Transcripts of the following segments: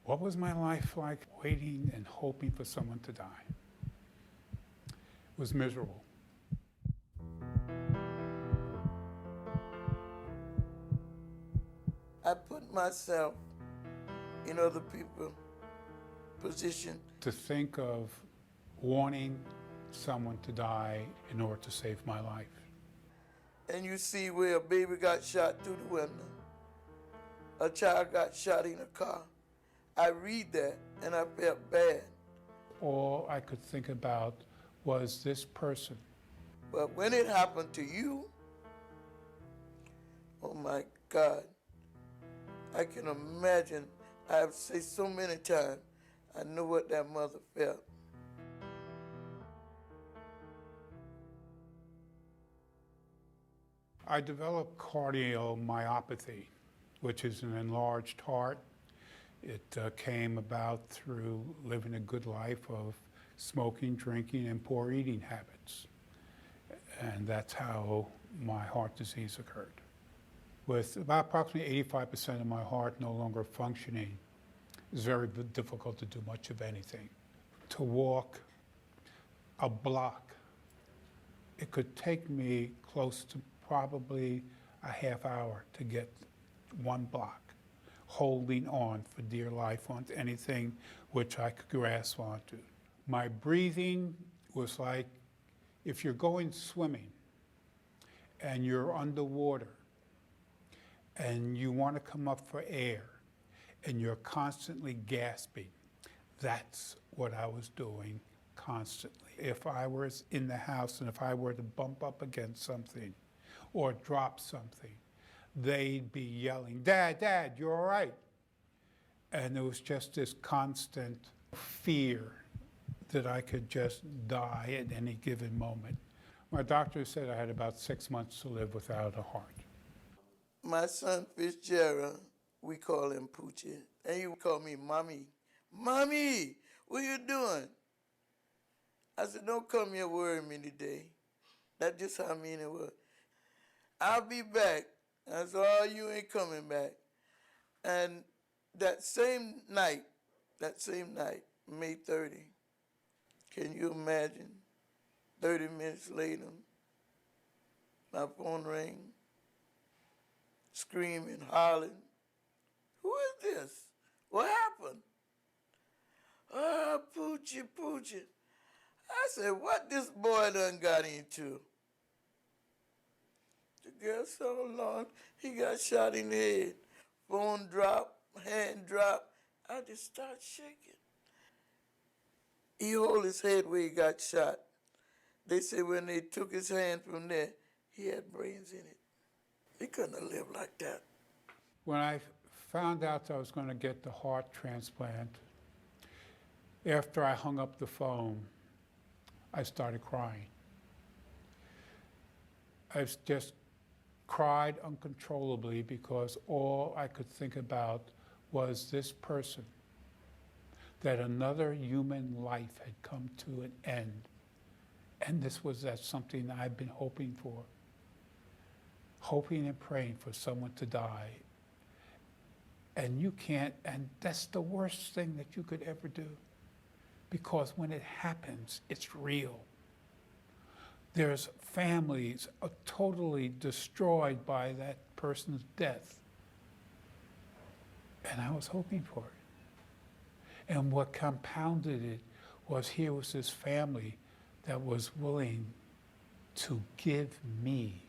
What was my life like waiting and hoping for someone to die? It was miserable. I put myself in other people's position. To think of wanting someone to die in order to save my life. And you see where a baby got shot through the window, a child got shot in a car. I read that and I felt bad. All I could think about was this person. But when it happened to you, oh my God, I can imagine. I have said so many times, I know what that mother felt. I developed cardiomyopathy, which is an enlarged heart. It came about through living a good life of smoking, drinking, and poor eating habits. And that's how my heart disease occurred. With about approximately 85% of my heart no longer functioning, it's very difficult to do much of anything. To walk a block, it could take me close to probably a half hour to get one block, holding on for dear life onto anything which I could grasp onto. My breathing was like if you're going swimming and you're underwater and you want to come up for air and you're constantly gasping. That's what I was doing constantly. If I was in the house and if I were to bump up against something or drop something, they'd be yelling, "Dad, Dad, you're all right." And there was just this constant fear that I could just die at any given moment. My doctor said I had about 6 months to live without a heart. My son Fitzgerald, we call him Poochie, and he would call me Mommy. Mommy, what you doing? I said, don't come here worrying me today. That's just how mean it was. I'll be back. I said, oh, you ain't coming back. And that same night, May 30, can you imagine? 30 minutes later, my phone rang, screaming, hollering. Who is this? What happened? Oh, Poochie, Poochie. I said, what this boy done got into? The girl so long, he got shot in the head. Phone dropped, hand dropped. I just started shaking. He hold his head where he got shot. They said when they took his hand from there, he had brains in it. He couldn't have lived like that. When I found out I was going to get the heart transplant, after I hung up the phone, I started crying. I just cried uncontrollably because all I could think about was this person, that another human life had come to an end. And this was something I've been hoping for. Hoping and praying for someone to die. And you can't, and that's the worst thing that you could ever do. Because when it happens, it's real. There's families totally destroyed by that person's death. And I was hoping for it. And what compounded it was here was this family that was willing to give me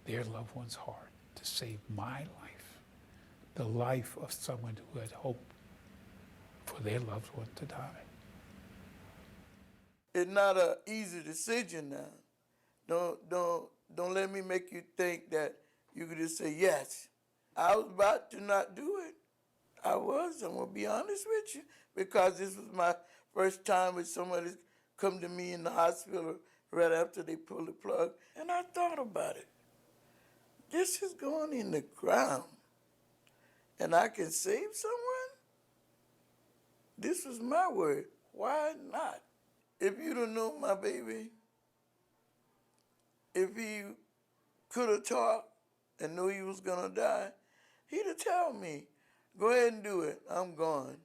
their loved one's heart to save my life, the life of someone who had hoped for their loved one to die. It's not an easy decision now. Don't let me make you think that you could just say yes. I was about to not do it. I'm gonna be honest with you, because this was my first time with somebody come to me in the hospital right after they pulled the plug. And I thought about it. This is going in the ground. And I can save someone? This was my word. Why not? If you don't know my baby, if he could have talked and knew he was gonna die, he'd have told me, Go ahead and do it. I'm gone.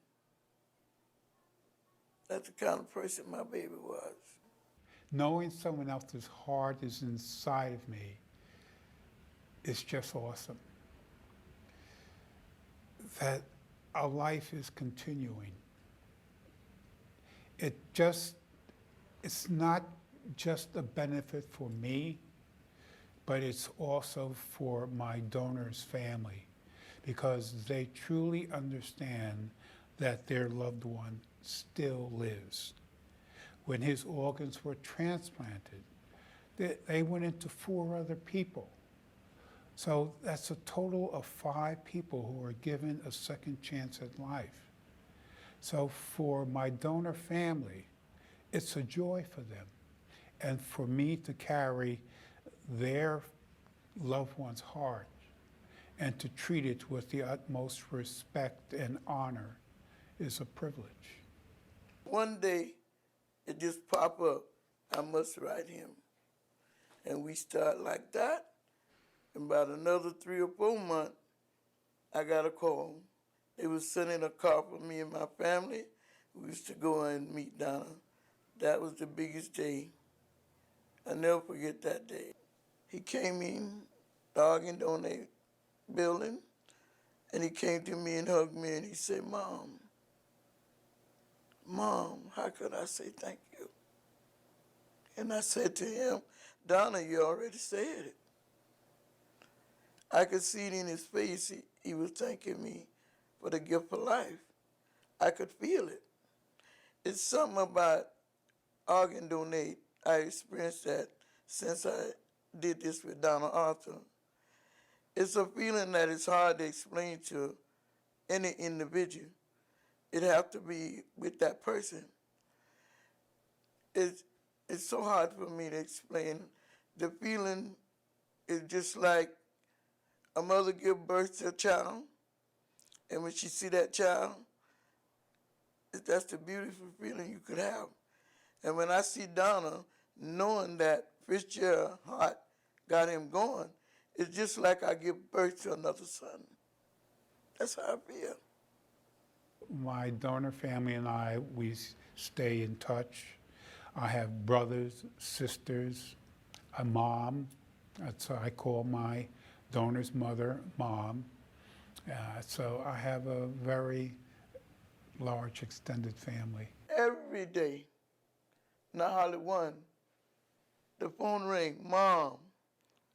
That's the kind of person my baby was. Knowing someone else's heart is inside of me is just awesome. That our life is continuing. It's not just a benefit for me, but it's also for my donor's family, because they truly understand that their loved one still lives. When his organs were transplanted, they went into 4 other people. So that's a total of 5 people who are given a second chance at life. So for my donor family, it's a joy for them. And for me to carry their loved one's heart and to treat it with the utmost respect and honor is a privilege. One day, it just pop up. I must write him. And we start like that. And about another 3 or 4 months, I got a call. They was sending a car for me and my family. We used to go and meet Donna. That was the biggest day. I'll never forget that day. He came in, the organ donate building, and he came to me and hugged me and he said, Mom, how could I say thank you? And I said to him, Donna, you already said it. I could see it in his face. He was thanking me for the gift of life. I could feel it. It's something about organ donate. I experienced that since I did this with Donna Arthur. It's a feeling that is hard to explain to any individual. It has to be with that person. It's so hard for me to explain. The feeling is just like a mother give birth to a child, and when she see that child, that's the beautiful feeling you could have. And when I see Donna, knowing that Fitzgerald's heart got him going, it's just like I give birth to another son. That's how I feel. My donor family and I, we stay in touch. I have brothers, sisters, a mom. That's I call my donor's mother Mom. So I have a very large extended family. Every day, not hardly one, the phone ring, Mom,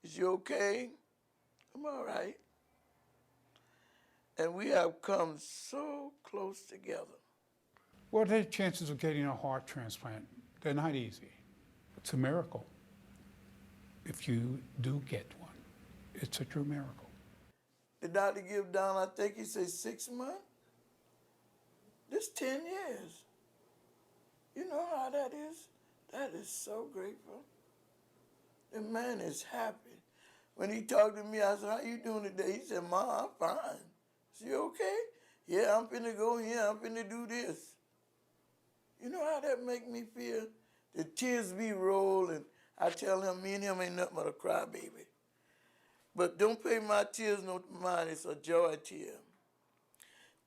is you okay? I'm all right. And we have come so close together. What are the chances of getting a heart transplant? They're not easy. It's a miracle if you do get one. It's a true miracle. The doctor give down, I think he said 6 months. This 10 years. You know how that is? That is so grateful. The man is happy. When he talked to me, I said, how you doing today? He said, Mom, I'm fine. I said, you okay? Yeah, I'm finna go here. I'm finna do this. You know how that make me feel? The tears be rolling. I tell him, me and him ain't nothing but a crybaby. But don't pay my tears no mind. It's a joy tear.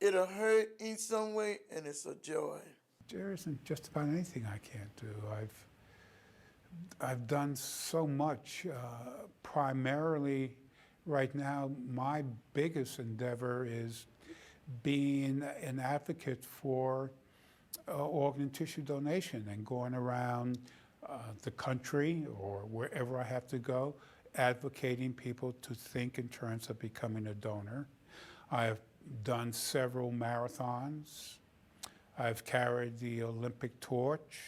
It'll hurt in some way, and it's a joy. There isn't just about anything I can't do. I've done so much. Primarily, right now, my biggest endeavor is being an advocate for organ and tissue donation and going around the country or wherever I have to go, advocating people to think in terms of becoming a donor. I've done several marathons. I've carried the Olympic torch.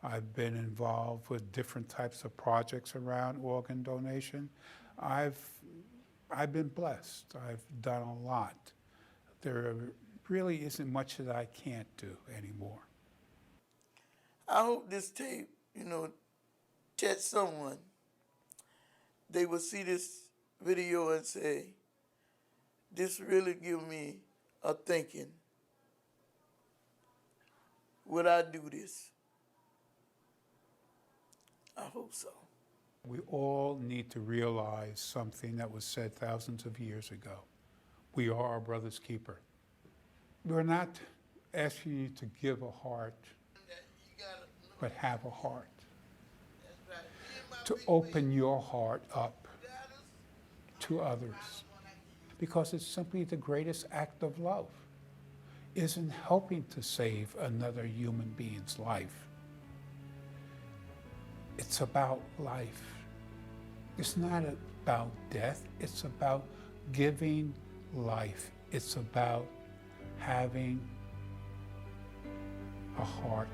I've been involved with different types of projects around organ donation. I've been blessed. I've done a lot. There really isn't much that I can't do anymore. I hope this tape, touch someone. They will see this video and say, this really give me a thinking. Would I do this? I hope so. We all need to realize something that was said thousands of years ago. We are our brother's keeper. We're not asking you to give a heart, but have a heart. To open your heart up to others. Because it's simply the greatest act of love. Isn't helping to save another human being's life. It's about life. It's not about death. It's about giving life. It's about having a heart